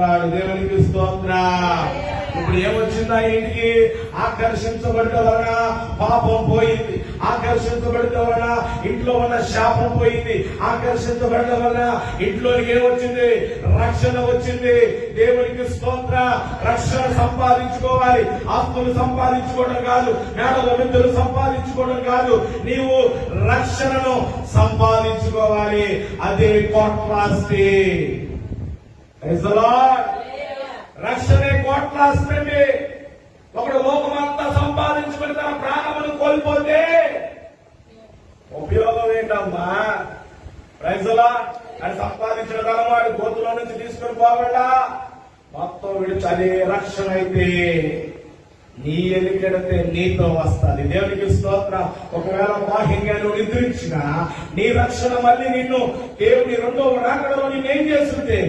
దేవునికి స్తోత్రం. ఇప్పుడు ఏమొచ్చిందా ఇంటికి? ఆకర్షించబడటం వలన పాపం పోయింది, ఆకర్షించబడటం వలన ఇంట్లో ఉన్న శాపం పోయింది, ఆకర్షించబడటం వలన ఇంట్లోనికి ఏమొచ్చింది? రక్షణ వచ్చింది. దేవునికి స్తోత్ర. రక్షణ సంపాదించుకోవాలి. ఆస్తులు సంపాదించుకోవడం కాదు, మేడల విద్యలు సంపాదించుకోవడం కాదు, నీవు రక్షణను సంపాదించుకోవాలి. అదే కోట్లాస్తి. రక్షణే కోట్లాస్తి. ఒకడు లోకమంతా సంపాదించుకుని తన ప్రాణమును కోల్పోతే ఉపయోగం ఏంటమ్మా? ప్రైజలా అని సంపాదించిన ధనం వాడి గోతులో నుంచి తీసుకుని పోవాలా? మొత్తం విడిచి అదే రక్షణ అయితే నీ ఎలికెడితే నీతో వస్తుంది. దేవునికి స్తోత్రం. ఒకవేళ బాహ్యంగా నువ్వు నిద్రించిన నీ రక్షణ మళ్ళీ నిన్ను దేవుని రెండో రాకడలో నిన్నేం చేస్తుంటే